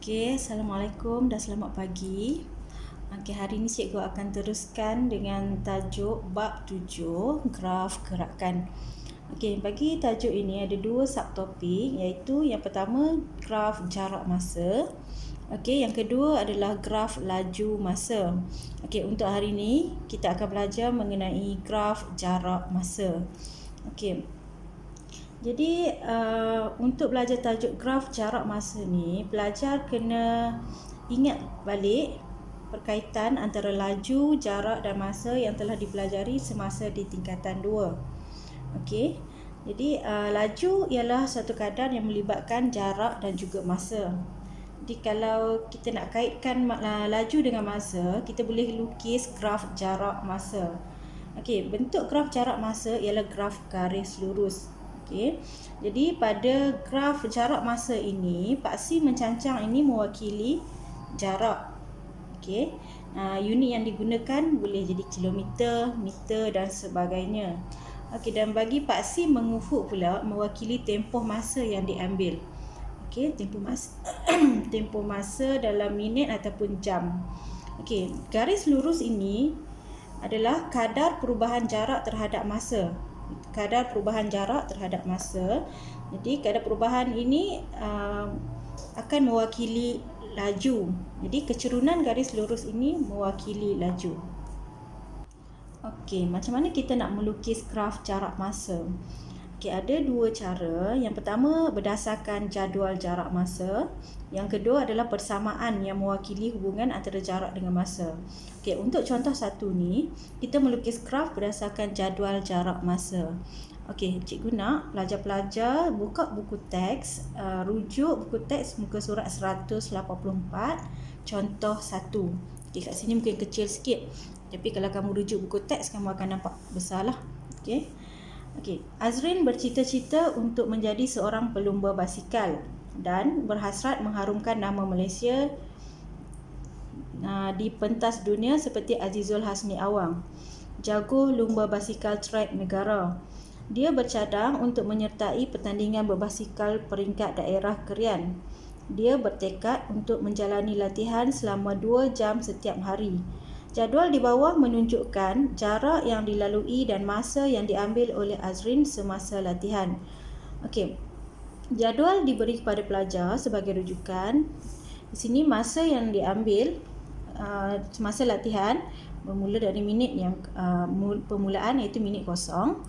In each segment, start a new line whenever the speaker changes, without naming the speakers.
Okey, Assalamualaikum dan selamat pagi. Okey, hari ini cikgu akan teruskan dengan tajuk bab 7, graf gerakan. Okey, bagi tajuk ini ada dua subtopik, iaitu yang pertama graf jarak masa. Okey, yang kedua adalah graf laju masa. Okey, untuk hari ini kita akan belajar mengenai graf jarak masa. Okey. Jadi untuk belajar tajuk graf jarak masa ni, pelajar kena ingat balik perkaitan antara laju, jarak dan masa yang telah dipelajari semasa di tingkatan 2. Okey. Jadi laju ialah satu kadar yang melibatkan jarak dan juga masa. Jadi kalau kita nak kaitkan laju dengan masa, kita boleh lukis graf jarak masa. Okey, bentuk graf jarak masa ialah graf garis lurus. Okey. Jadi pada graf jarak masa ini, paksi mencancang ini mewakili jarak. Okey. Unit yang digunakan boleh jadi kilometer, meter dan sebagainya. Okey, dan bagi paksi mengufuk pula mewakili tempoh masa yang diambil. Okey, tempoh masa dalam minit ataupun jam. Okey, garis lurus ini adalah kadar perubahan jarak terhadap masa. Kadar perubahan jarak terhadap masa. Jadi kadar perubahan ini akan mewakili laju. Jadi kecerunan garis lurus ini mewakili laju. Okey, macam mana kita nak melukis graf jarak masa? Okey, ada dua cara. Yang pertama berdasarkan jadual jarak masa. Yang kedua adalah persamaan yang mewakili hubungan antara jarak dengan masa. Okey, untuk contoh satu ni, kita melukis graf berdasarkan jadual jarak masa. Okey, cikgu nak pelajar-pelajar buka buku teks, rujuk buku teks muka surat 184, contoh 1. Okey, kat sini mungkin kecil sikit. Tapi kalau kamu rujuk buku teks, kamu akan nampak besarlah. Okey. Okey, Azrin bercita-cita untuk menjadi seorang pelumba basikal dan berhasrat mengharumkan nama Malaysia di pentas dunia seperti Azizul Hasni Awang, jago lumba basikal trek negara. Dia bercadang untuk menyertai pertandingan berbasikal peringkat daerah Kerian. Dia bertekad untuk menjalani latihan selama 2 jam setiap hari. Jadual di bawah menunjukkan jarak yang dilalui dan masa yang diambil oleh Azrin semasa latihan. Okey. Jadual diberi kepada pelajar sebagai rujukan. Di sini masa yang diambil semasa latihan bermula dari minit yang permulaan iaitu minit kosong,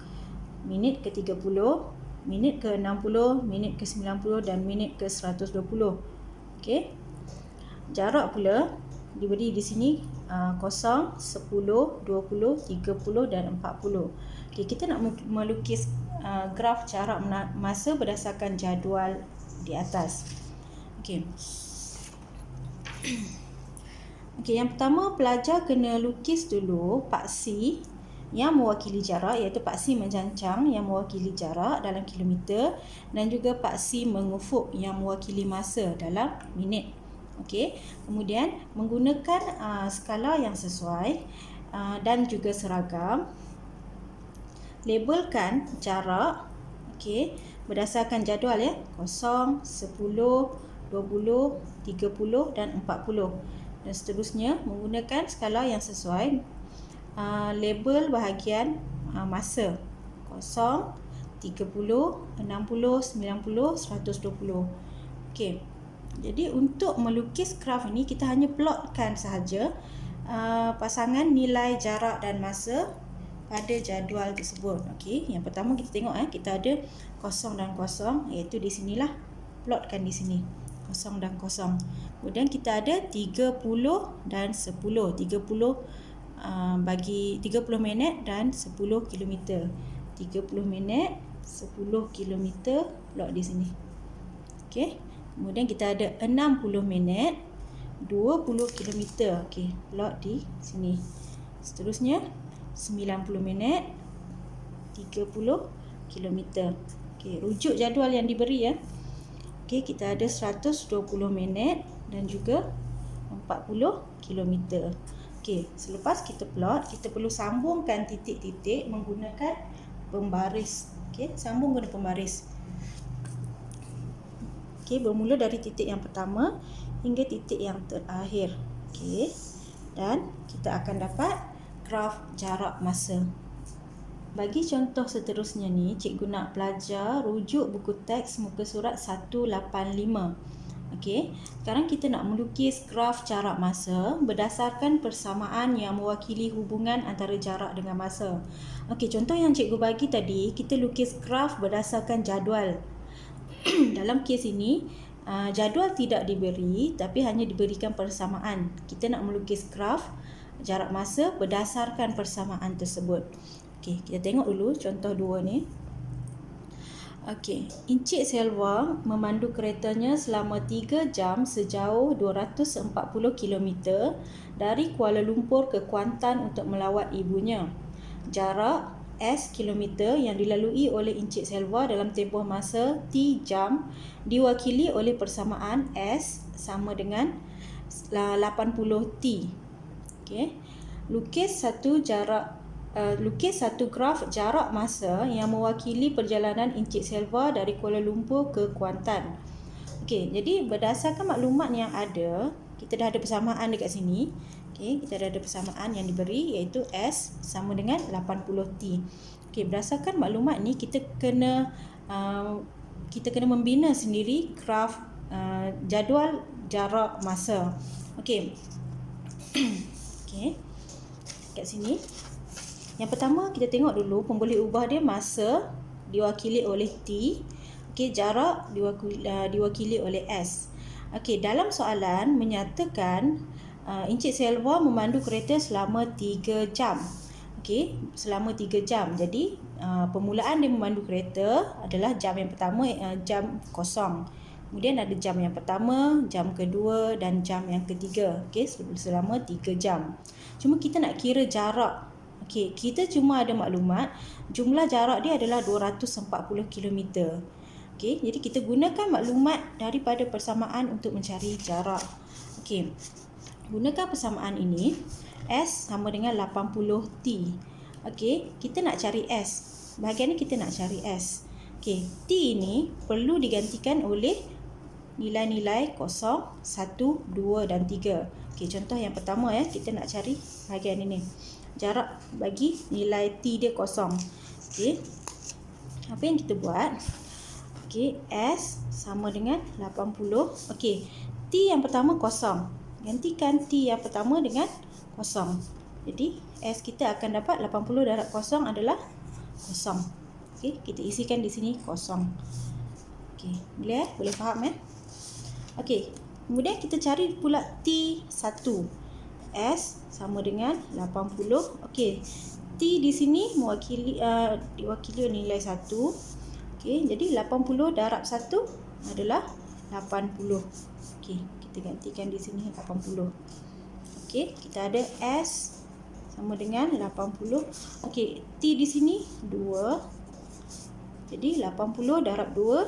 minit ke-30, minit ke-60, minit ke-90 dan minit ke-120. Okey. Jarak pula diberi di sini 0, 10, 20, 30 dan 40. Okey, kita nak melukis graf jarak masa berdasarkan jadual di atas. Okey. Okey, yang pertama pelajar kena lukis dulu paksi yang mewakili jarak, iaitu paksi mencancang yang mewakili jarak dalam kilometer dan juga paksi mengufuk yang mewakili masa dalam minit. Okey, kemudian menggunakan skala yang sesuai dan juga seragam. Labelkan jarak, okey, berdasarkan jadual ya, 0, 10, 20, 30 dan 40 dan seterusnya menggunakan skala yang sesuai. Label bahagian masa 0, 30, 60, 90, 120. Okey. Jadi untuk melukis graf ini kita hanya plotkan sahaja pasangan nilai jarak dan masa pada jadual tersebut. Okey, yang pertama kita tengok kita ada kosong dan kosong, iaitu di sinilah, plotkan di sini kosong dan kosong. Kemudian kita ada 30 dan 10. 30 bagi 30 minit dan 10 km. 30 minit 10 km, plot di sini. Okey. Kemudian kita ada 60 minit 20 km. Okey, plot di sini. Seterusnya 90 minit 30 km. Okey, rujuk jadual yang diberi ya. Okey, kita ada 120 minit dan juga 40 km. Okey, selepas kita plot, kita perlu sambungkan titik-titik menggunakan pembaris. Okey, sambung guna pembaris. Okey, bermula dari titik yang pertama hingga titik yang terakhir. Okey. Dan kita akan dapat graf jarak masa. Bagi contoh seterusnya ni, cikgu nak pelajar rujuk buku teks muka surat 185. Okey, sekarang kita nak melukis graf jarak masa berdasarkan persamaan yang mewakili hubungan antara jarak dengan masa. Okey, contoh yang cikgu bagi tadi, kita lukis graf berdasarkan jadual. Dalam kes ini, jadual tidak diberi tapi hanya diberikan persamaan. Kita nak melukis graf jarak masa berdasarkan persamaan tersebut. Okey, kita tengok dulu contoh 2 ni. Okey, Encik Selva memandu keretanya selama 3 jam sejauh 240 km dari Kuala Lumpur ke Kuantan untuk melawat ibunya. Jarak S kilometer yang dilalui oleh Encik Selva dalam tempoh masa T jam diwakili oleh persamaan S sama dengan 80T. Okey. Lukis satu graf jarak masa yang mewakili perjalanan Encik Selva dari Kuala Lumpur ke Kuantan. Okey, jadi berdasarkan maklumat yang ada, kita dah ada persamaan dekat sini. Okey, kita dah ada persamaan yang diberi iaitu S sama dengan 80T. Okey, berdasarkan maklumat ni kita kena membina sendiri graf jadual jarak masa. Okey. Okey. Kat sini yang pertama kita tengok dulu pemboleh ubah dia masa diwakili oleh T. Okey, jarak diwakili oleh S. Okey, dalam soalan menyatakan Encik Selva memandu kereta selama 3 jam. Okey, selama 3 jam. Jadi permulaan dia memandu kereta adalah jam yang pertama jam kosong. Kemudian ada jam yang pertama, jam kedua dan jam yang ketiga. Okey, selama 3 jam. Cuma kita nak kira jarak. Okey, kita cuma ada maklumat jumlah jarak dia adalah 240 km. Okey, jadi kita gunakan maklumat daripada persamaan untuk mencari jarak. Okey. Gunakan persamaan ini, S sama dengan 80T. Okey, kita nak cari S. Bahagian ni kita nak cari S. Okey, T ini perlu digantikan oleh nilai-nilai 0, 1, 2 dan 3. Okey, contoh yang pertama kita nak cari bahagian ini. Jarak bagi nilai T dia 0. Okey. Apa yang kita buat? Okey, S sama dengan 80. Okey, T yang pertama 0. Gantikan T yang pertama dengan 0. Jadi S kita akan dapat 80 darab 0 adalah 0. Okey, kita isikan di sini 0. Okey, boleh boleh faham Okey, kemudian kita cari pula T1. S sama dengan 80. Okey, T di sini diwakili oleh nilai 1. Okey, jadi 80 darab 1 adalah 80. Okey, kita gantikan di sini 80. Okey, kita ada S sama dengan 80. Okey, T di sini 2. Jadi 80 darab 2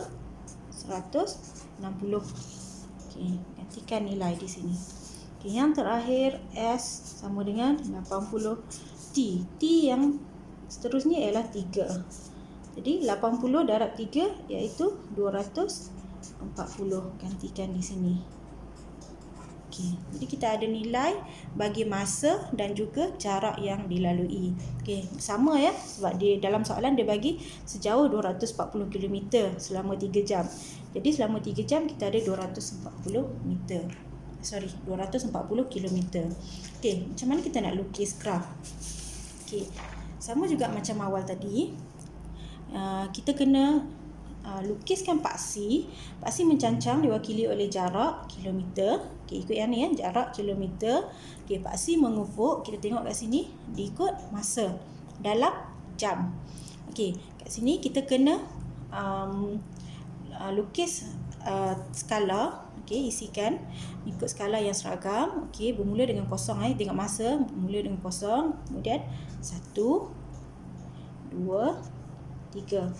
160. Okey, gantikan nilai di sini. Okey, yang terakhir S sama dengan 80 T. T yang seterusnya ialah 3. Jadi 80 darab 3 iaitu 240. Gantikan di sini. Okey, jadi kita ada nilai bagi masa dan juga jarak yang dilalui. Okey, sama sebab dalam soalan dia bagi sejauh 240 km selama 3 jam. Jadi selama 3 jam kita ada 240 km. Okey, macam mana kita nak lukis graf? Okey, sama juga macam awal tadi. Kita kena lukiskan paksi. Paksi mencancang diwakili oleh jarak kilometer. Okey, ikut yang ni jarak kilometer. Okey, paksi mengufuk, kita tengok kat sini diikut masa dalam jam. Okey, kat sini kita kena lukis skala. Okey, isikan ikut skala yang seragam. Okey, bermula dengan kosong tengok masa, bermula dengan kosong, kemudian 1 2 3.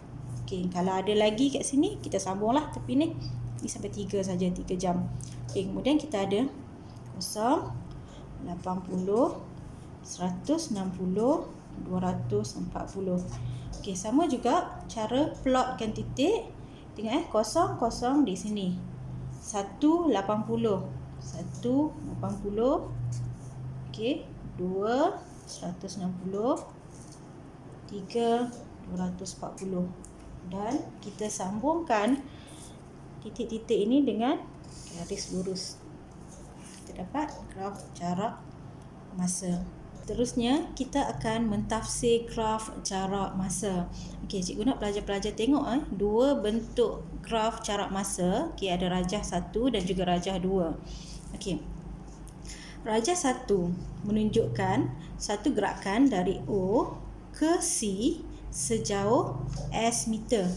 Okey, kalau ada lagi kat sini kita sambunglah tepi ni. Ini sampai 3 saja, 3 jam. Okey, kemudian kita ada 0 80 160 240. Okey, sama juga cara plotkan titik. Tengok 0 0 di sini. 180. 1 80. Okey, 2 160, 3 240. Dan kita sambungkan titik-titik ini dengan garis lurus. Kita dapat graf jarak masa. Seterusnya, kita akan mentafsir graf jarak masa. Okey, cikgu nak pelajar-pelajar tengok dua bentuk graf jarak masa. Okey, ada rajah 1 dan juga rajah 2. Okey. Rajah 1 menunjukkan satu gerakan dari O ke C sejauh S meter.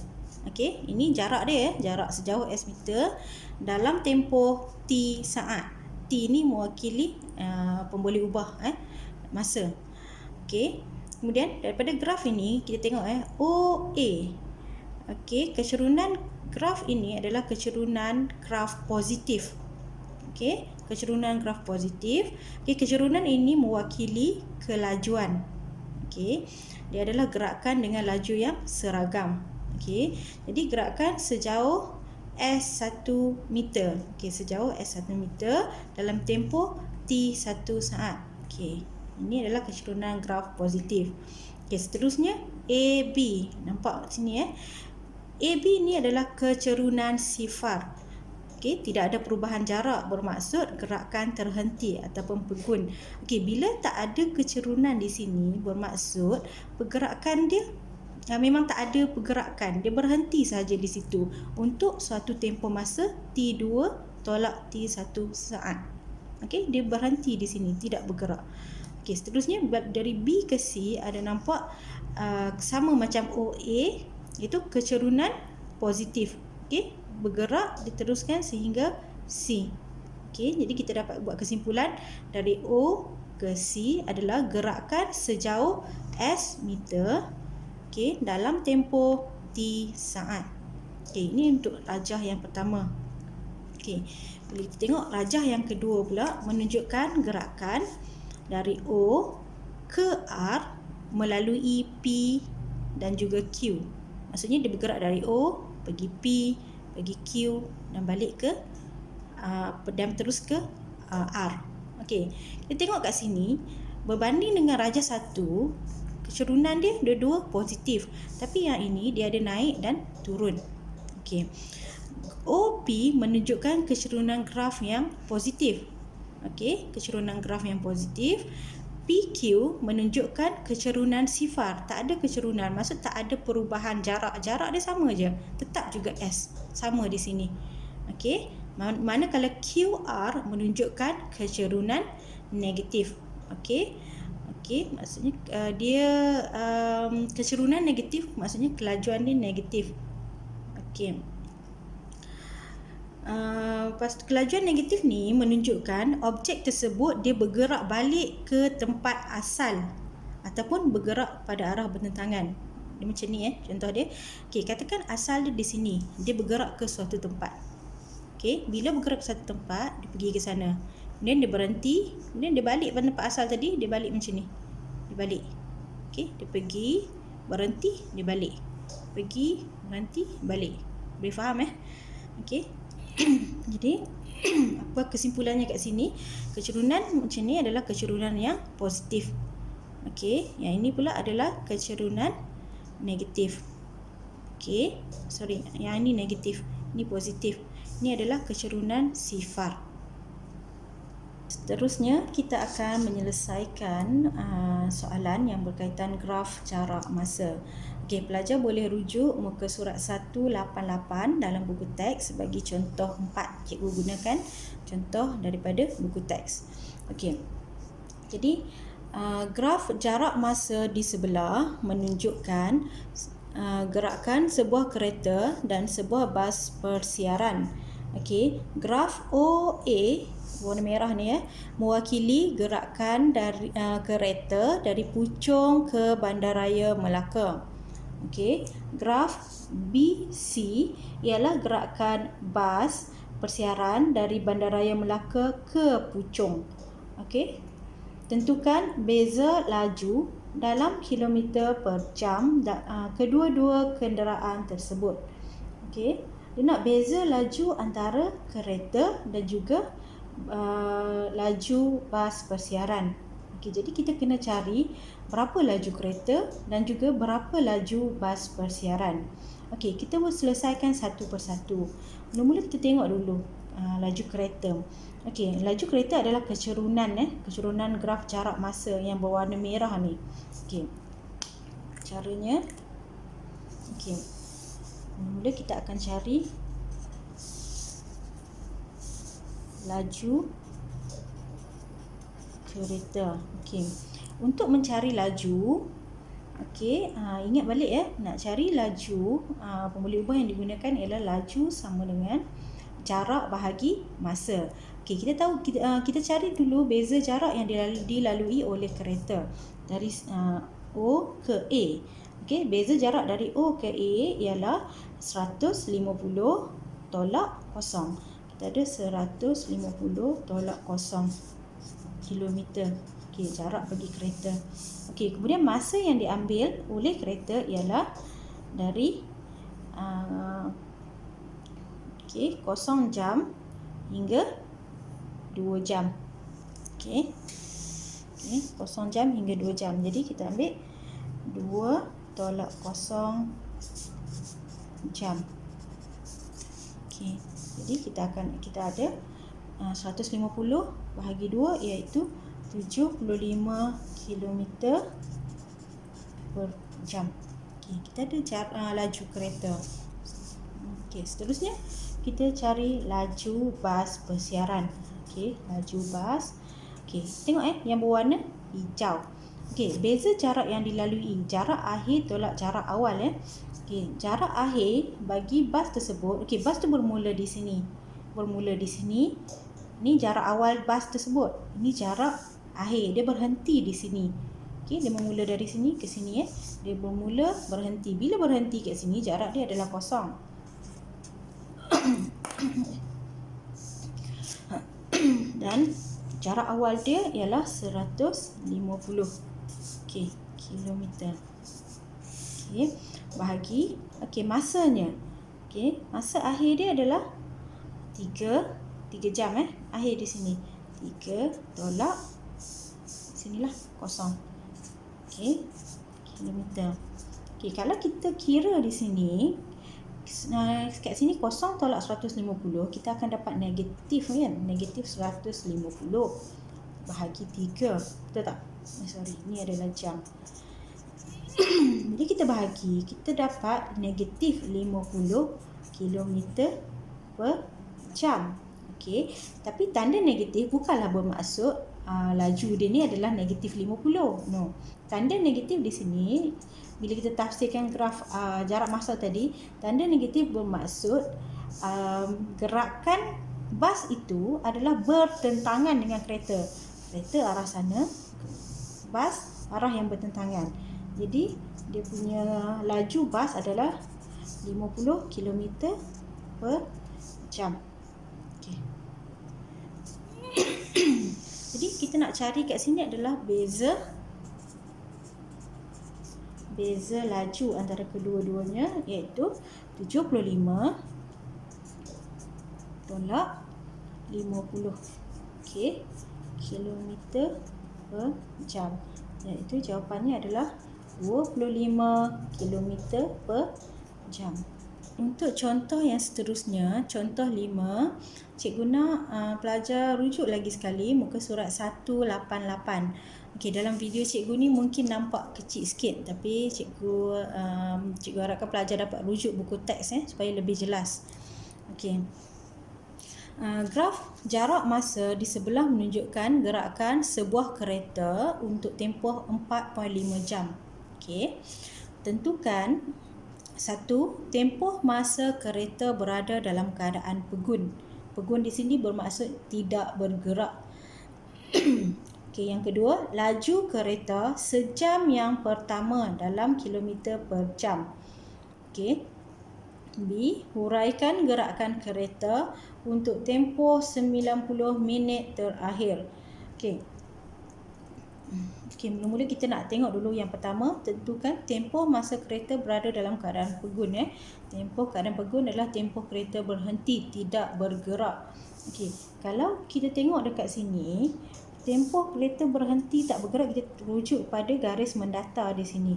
Okey, ini jarak dia jarak sejauh S meter dalam tempoh T saat. T ni mewakili pemboleh ubah masa. Okey, kemudian daripada graf ini kita tengok OA. Okey, kecerunan graf ini adalah kecerunan graf positif. Okey, kecerunan graf positif. Okey, kecerunan ini mewakili kelajuan. Okey, dia adalah gerakan dengan laju yang seragam. Okey, jadi gerakan sejauh S1 meter. Okey, sejauh S1 meter dalam tempoh T1 saat. Okey, ini adalah kecerunan graf positif. Okey, seterusnya AB. Nampak sini AB ni adalah kecerunan sifar. Okey, tidak ada perubahan jarak, bermaksud gerakan terhenti ataupun pegun. Okey, bila tak ada kecerunan di sini, bermaksud pergerakan dia memang tak ada pergerakan, dia berhenti saja di situ untuk suatu tempoh masa T2 tolak T1 saat. Okey, dia berhenti di sini, tidak bergerak. Okey, seterusnya dari B ke C ada nampak sama macam OA, itu kecerunan positif. Okey, bergerak diteruskan sehingga C. Okey, jadi kita dapat buat kesimpulan dari O ke C adalah gerakan sejauh S meter, okey, dalam tempoh T saat. Okey, ini untuk rajah yang pertama. Okey, bila kita tengok rajah yang kedua pula menunjukkan gerakan dari O ke R melalui P dan juga Q. Maksudnya dia bergerak dari O pergi P, pergi Q dan balik ke dan terus ke R. Okey, kita tengok kat sini berbanding dengan rajah 1, kecerunan dia dua-dua positif, tapi yang ini dia ada naik dan turun. Okey, OP menunjukkan kecerunan graf yang positif. Okey, kecerunan graf yang positif. PQ menunjukkan kecerunan sifar, tak ada kecerunan, maksud tak ada perubahan jarak. Jarak dia sama je, tetap juga S, sama di sini. Okey, manakala QR menunjukkan kecerunan negatif. Okey. Okey, maksudnya dia kecerunan negatif, maksudnya kelajuan dia negatif. Okey. Kelajuan negatif ni menunjukkan objek tersebut dia bergerak balik ke tempat asal ataupun bergerak pada arah bertentangan. Dia macam ni contoh dia. Okey, katakan asal dia di sini, dia bergerak ke suatu tempat. Okey, bila bergerak ke suatu tempat, dia pergi ke sana. Kemudian dia berhenti, kemudian dia balik pada tempat asal tadi, dia balik macam ni. Dia balik. Okey, dia pergi, berhenti, dia balik. Pergi, berhenti, balik. Boleh faham Okey. Jadi apa kesimpulannya kat sini? Kecerunan macam ni adalah kecerunan yang positif. Okey, yang ini pula adalah kecerunan negatif. Okey, sorry, yang ini negatif, ini positif. Ini adalah kecerunan sifar. Seterusnya kita akan menyelesaikan soalan yang berkaitan graf jarak masa. Okey, pelajar boleh rujuk muka surat 188 dalam buku teks sebagai contoh 4. Cikgu gunakan contoh daripada buku teks. Okey. Jadi graf jarak masa di sebelah menunjukkan gerakan sebuah kereta dan sebuah bas persiaran. Okey, graf OA warna merah ni mewakili gerakan dari kereta dari Puchong ke Bandaraya Melaka. Okey, graf BC ialah gerakan bas persiaran dari Bandaraya Melaka ke Puchong. Okey. Tentukan beza laju dalam kilometer per jam kedua-dua kenderaan tersebut. Okey. Dia nak beza laju antara kereta dan juga laju bas persiaran. Okey, jadi kita kena cari berapa laju kereta dan juga berapa laju bas persiaran. Okey, kita selesaikan satu persatu. Mula-mula kita tengok dulu laju kereta. Okey, laju kereta adalah kecerunan graf jarak masa yang berwarna merah ni. Okey. Caranya, okey. Mula kita akan cari laju kereta. Okey. Untuk mencari laju, okey, ingat balik nak cari laju, formula ubah yang digunakan ialah laju sama dengan jarak bahagi masa. Okey, kita tahu kita cari dulu beza jarak yang dilalui oleh kereta dari O ke A. Okey, beza jarak dari O ke A ialah 150 tolak kosong. Kita ada 150 tolak kosong kilometer. Okey, jarak bagi kereta. Okey, kemudian masa yang diambil oleh kereta ialah dari 0 jam hingga 2 jam. Okey. 0 jam hingga 2 jam. Jadi kita ambil 2 tolak 0 jam. Okey. Jadi kita ada 150 bahagi 2 iaitu 75 km per jam. Okey, kita ada laju kereta. Okey, seterusnya kita cari laju bas persiaran. Okey, laju bas. Okey, tengok yang berwarna hijau. Okey, beza jarak yang dilalui, jarak akhir tolak jarak awal Okey, jarak akhir bagi bas tersebut. Okey, bas tu bermula di sini. Ni jarak awal bas tersebut. Ini jarak akhir, dia berhenti di sini. Okey, dia bermula dari sini ke sini Dia berhenti. Bila berhenti kat sini, jarak dia adalah kosong. Dan jarak awal dia ialah 150 kilometer. Okey, bahagi masanya. Okey, masa akhir dia adalah 3 jam akhir di sini. 3 tolak sinilah kosong. Okey, kilometer. Okey, kalau kita kira di sini kat sini kosong tolak 150, kita akan dapat negatif negatif 150 bahagi 3. Betul tak? Ni adalah jam. Jadi kita bahagi, kita dapat negatif 50 km per jam. Okey, tapi tanda negatif bukanlah bermaksud laju dia ni adalah negatif 50. No. Tanda negatif di sini bila kita tafsirkan graf jarak masa tadi, tanda negatif bermaksud gerakan bas itu adalah bertentangan dengan kereta. Kereta arah sana, bas arah yang bertentangan. Jadi dia punya laju bas adalah 50 km per jam. Okey. Jadi kita nak cari kat sini adalah beza laju antara kedua-duanya, iaitu 75 tolak 50 kilometer per jam. Iaitu jawapannya adalah 25 kilometer per jam. Untuk contoh yang seterusnya, contoh 5, cikgu nak pelajar rujuk lagi sekali muka surat 188. Okey, dalam video cikgu ni mungkin nampak kecil sikit, tapi cikgu harapkan pelajar dapat rujuk buku teks supaya lebih jelas. Okey. Graf jarak masa di sebelah menunjukkan gerakan sebuah kereta untuk tempoh 4.5 jam. Okey. Tentukan 1. Tempoh masa kereta berada dalam keadaan pegun. Pegun di sini bermaksud tidak bergerak. Okey, yang kedua, laju kereta sejam yang pertama dalam kilometer per jam. Okey. B. Huraikan gerakan kereta untuk tempoh 90 minit terakhir. Okey. Okey, mula-mula kita nak tengok dulu yang pertama, tentukan tempoh masa kereta berada dalam keadaan pegun. Tempoh keadaan pegun adalah tempoh kereta berhenti, tidak bergerak. Okey, kalau kita tengok dekat sini, tempoh kereta berhenti tak bergerak, kita rujuk pada garis mendatar di sini.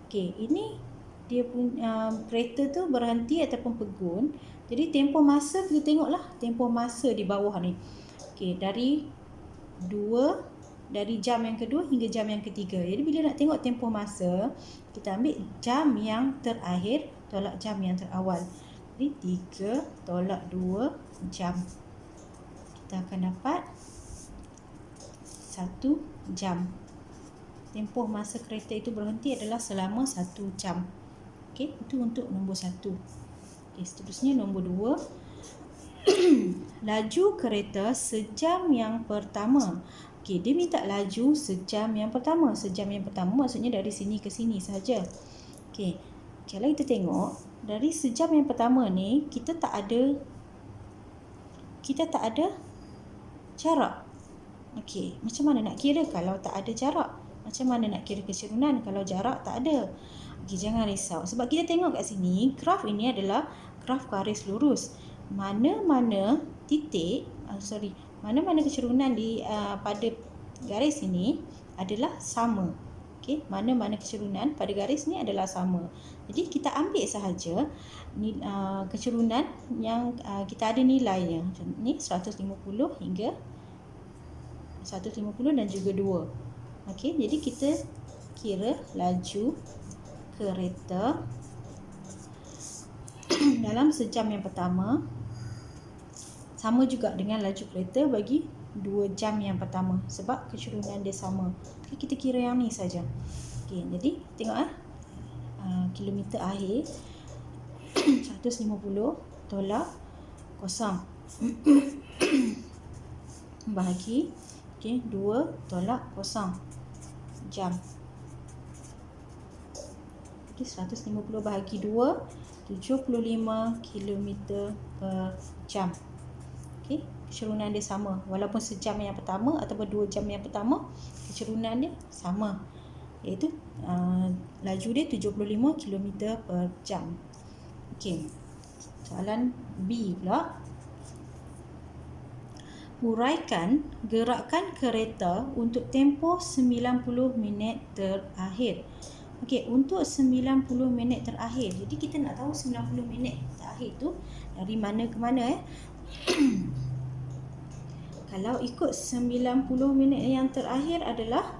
Okey, ini dia punya kereta tu berhenti ataupun pegun. Jadi tempoh masa kita tengoklah tempoh masa di bawah ni. Okey, dari jam yang kedua hingga jam yang ketiga. Jadi bila nak tengok tempoh masa, kita ambil jam yang terakhir tolak jam yang terawal. Jadi 3 tolak 2 jam. Kita akan dapat 1 jam. Tempoh masa kereta itu berhenti adalah selama 1 jam. Okey, itu untuk nombor 1. Okey, seterusnya nombor 2. Laju kereta sejam yang pertama. Okey, dia minta laju sejam yang pertama. Sejam yang pertama maksudnya dari sini ke sini saja. Okey, kalau kita tengok dari sejam yang pertama ni kita tak ada jarak. Okey, macam mana nak kira kalau tak ada jarak? Macam mana nak kira kecerunan kalau jarak tak ada? Okey, jangan risau. Sebab kita tengok kat sini, graf ini adalah graf garis lurus. Mana-mana kecerunan di pada garis ini adalah sama. Okey, mana-mana kecerunan pada garis ni adalah sama. Jadi kita ambil sahaja kecerunan yang kita ada nilainya. Ni 150 hingga 150 dan juga 2. Okey, jadi kita kira laju kereta dalam sejam yang pertama sama juga dengan laju kereta bagi 2 jam yang pertama sebab kecerunan dia sama. Okay, kita kira yang ni saja. Okey, jadi tengok kilometer akhir 150 tolak kosong bahagi 2 tolak kosong jam. Okey, 150 bahagi 2 75 km per jam. Okey, kecerunan dia sama walaupun sejam yang pertama ataupun 2 jam yang pertama, kecerunan dia sama, iaitu laju dia 75 km per jam. Okey, soalan B pula. Huraikan gerakan kereta untuk tempoh 90 minit terakhir. Okey, untuk 90 minit terakhir. Jadi kita nak tahu 90 minit terakhir tu dari mana ke mana Kalau ikut 90 minit yang terakhir adalah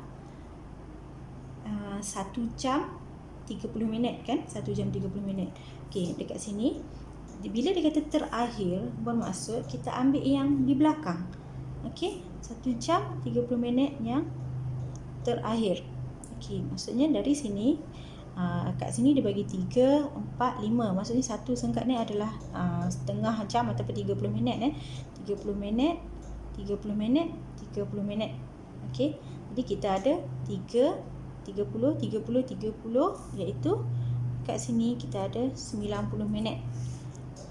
1 jam 30 minit kan? 1 jam 30 minit. Okey, dekat sini bila dia kata terakhir, bermaksud kita ambil yang di belakang. Okey, 1 jam 30 minit yang terakhir. Okey, maksudnya dari sini kat sini dia bagi 3, 4, 5. Maksudnya satu sengkat ni adalah setengah jam ataupun 30 minit 30 minit, 30 minit, 30 minit. Okey, jadi kita ada 3, 30, 30, 30, iaitu kat sini kita ada 90 minit.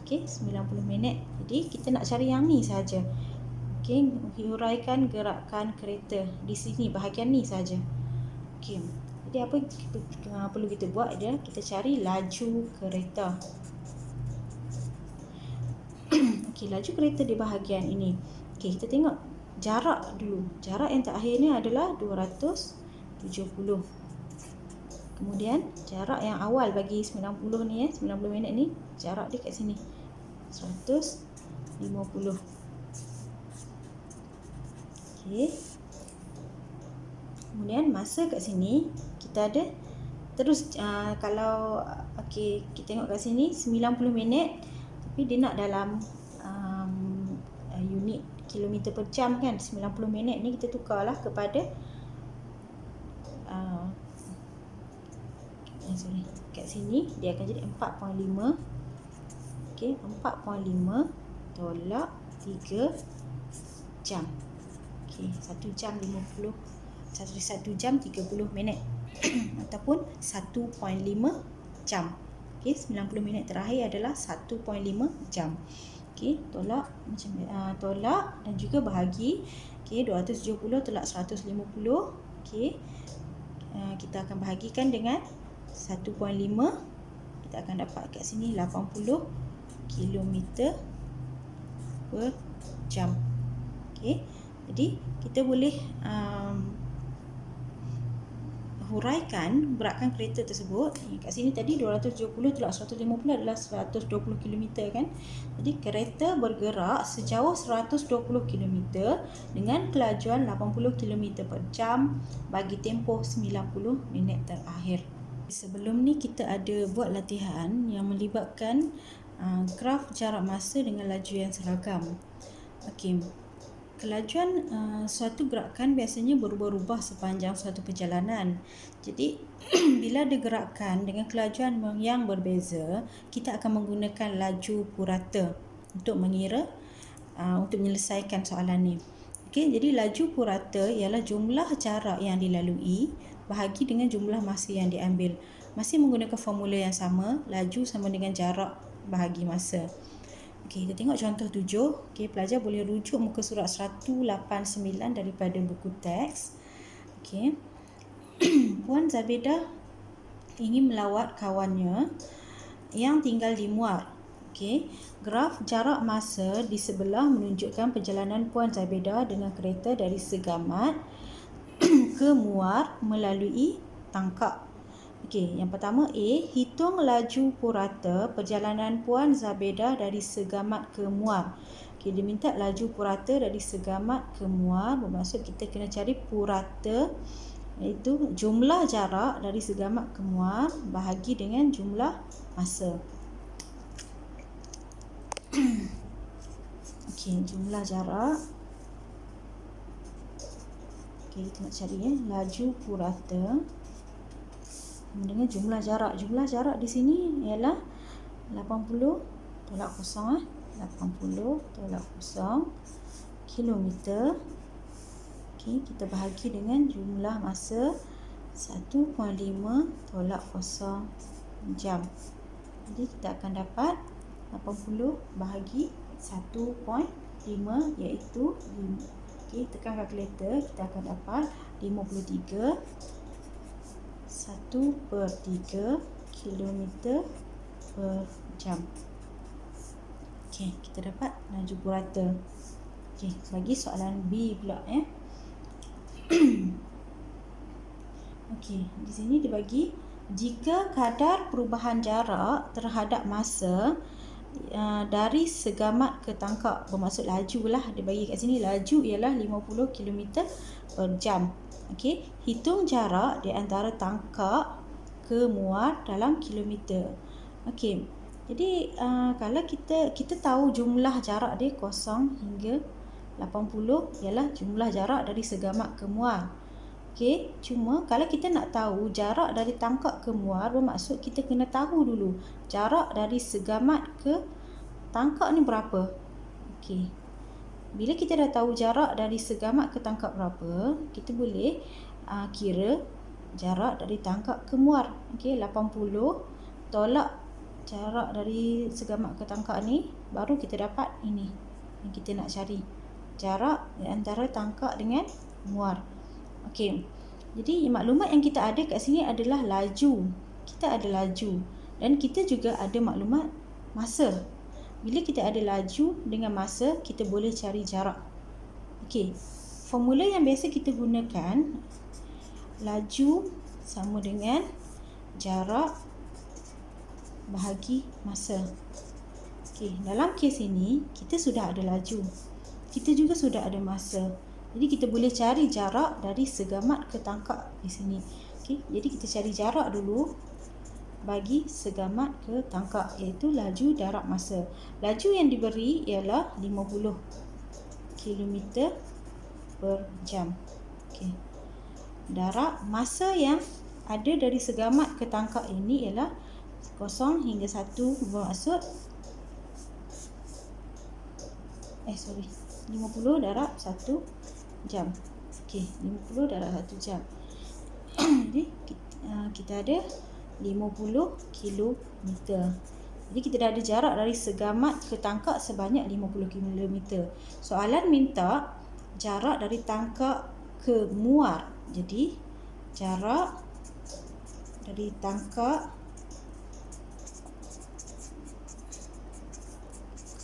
Okey, 90 minit. Jadi kita nak cari yang ni saja. Okey, huraikan gerakan kereta. Di sini bahagian ni saja. Okey. Jadi apa perlu kita buat adalah kita cari laju kereta. Okey, laju kereta di bahagian ini. Okey, kita tengok jarak dulu. Jarak yang terakhir ni adalah 270. Kemudian jarak yang awal bagi 90 ni 90 minit ni, jarak dia kat sini 150. Okey. Kemudian masa kat sini kita ada terus kalau okey, kita tengok kat sini 90 minit tapi dia nak dalam unit kilometer per jam kan. 90 minit ni kita tukarlah kepada kat sini dia akan jadi 4.5. Okey, 4.5 tolak 3 jam. Okey, 1 jam 30 minit ataupun 1.5 jam. Okey, 90 minit terakhir adalah 1.5 jam. Okey, tolak tolak dan juga bahagi. Okey, 270 tolak 150. Okey, kita akan bahagikan dengan 1.5. Kita akan dapat kat sini 80 km per jam. Okey. Jadi kita boleh huraikan beratkan kereta tersebut. Kat sini tadi 270 tolak 150 adalah 120 km kan. Jadi kereta bergerak sejauh 120 km dengan kelajuan 80 km per jam bagi tempoh 90 minit terakhir. Sebelum ni kita ada buat latihan yang melibatkan graf jarak masa dengan laju yang seragam. Okey. Kelajuan suatu gerakan biasanya berubah-ubah sepanjang suatu perjalanan. Jadi bila ada gerakan dengan kelajuan yang berbeza, kita akan menggunakan laju purata untuk mengira, untuk menyelesaikan soalan ni. Okey, jadi laju purata ialah jumlah jarak yang dilalui bahagi dengan jumlah masa yang diambil. Masih menggunakan formula yang sama, laju sama dengan jarak bahagi masa. Okey, kita tengok contoh 7. Okey, pelajar boleh rujuk muka surat 189 daripada buku teks. Okey. Puan Zabedah ingin melawat kawannya yang tinggal di Muar. Okey, graf jarak masa di sebelah menunjukkan perjalanan Puan Zabedah dengan kereta dari Segamat ke Muar melalui Tangkak. Okey, yang pertama A, hitung laju purata perjalanan Puan Zabedah dari Segamat ke Muar. Okey, dia minta laju purata dari Segamat ke Muar, bermaksud kita kena cari purata, iaitu jumlah jarak dari Segamat ke Muar bahagi dengan jumlah masa. Okey, jumlah jarak. Okey, kita nak cari laju purata dengan jumlah jarak. Jumlah jarak di sini ialah 80 tolak 0 80 tolak 0 kilometer. Okey, kita bahagi dengan jumlah masa 1.5 tolak 0 jam. Jadi kita akan dapat 80 bahagi 1.5 iaitu 5. Okey, tekan kalkulator, kita akan dapat 53 1/3 kilometer per jam. Okey, kita dapat laju purata. Okey, bagi soalan B pula Okey, di sini dia bagi jika kadar perubahan jarak terhadap masa dari Segamat ke Tangkak, bermaksud laju lah, dia bagi kat sini laju ialah 50 km per jam. Okey, hitung jarak di antara Tangkak ke Muar dalam kilometer. Okey, jadi kalau kita tahu jumlah jarak dia 0 hingga 80 ialah jumlah jarak dari Segamat ke Muar. Okey, cuma kalau kita nak tahu jarak dari Tangkak ke Muar, bermaksud kita kena tahu dulu jarak dari Segamat ke Tangkak ni berapa. Okey, bila kita dah tahu jarak dari Segamat ke Tangkak berapa, kita boleh kira jarak dari Tangkak ke Muar. Okey, 80 tolak jarak dari Segamat ke Tangkak ni, baru kita dapat ini yang kita nak cari, jarak antara Tangkak dengan Muar. Okey, jadi maklumat yang kita ada kat sini adalah laju. Kita ada laju dan kita juga ada maklumat masa. Bila kita ada laju dengan masa, kita boleh cari jarak. Okey, formula yang biasa kita gunakan, laju sama dengan jarak bahagi masa. Okey, dalam kes ini kita sudah ada laju, kita juga sudah ada masa. Jadi kita boleh cari jarak dari Segamat ke Tangkak di sini. Okey, jadi kita cari jarak dulu bagi Segamat ke Tangkak, iaitu laju darab masa. Laju yang diberi ialah 50 km per jam. Okey. Darab masa yang ada dari Segamat ke Tangkak ini ialah 0 hingga 1, bermaksud 50 darab 1 jam. Okey, 50 darab 1 jam. Jadi kita ada 50 kilometer. Jadi kita dah ada jarak dari Segamat ke Tangkak sebanyak 50 kilometer. Soalan minta jarak dari Tangkak ke Muar. Jadi jarak dari Tangkak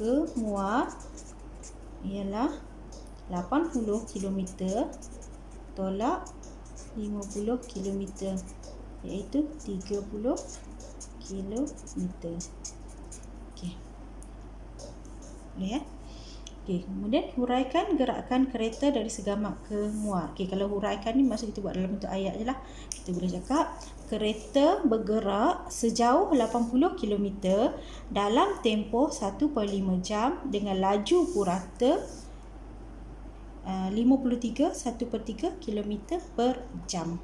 ke Muar ialah 80 km tolak 50 km, iaitu 30 km. Okey. Boleh ya? Okey, kemudian huraikan gerakan kereta dari Segamat ke Muar. Okey, kalau huraikan ni maksud kita buat dalam bentuk ayat je lah. Kita boleh cakap kereta bergerak sejauh 80 km dalam tempoh 1.5 jam dengan laju purata 53 1/3 km per jam.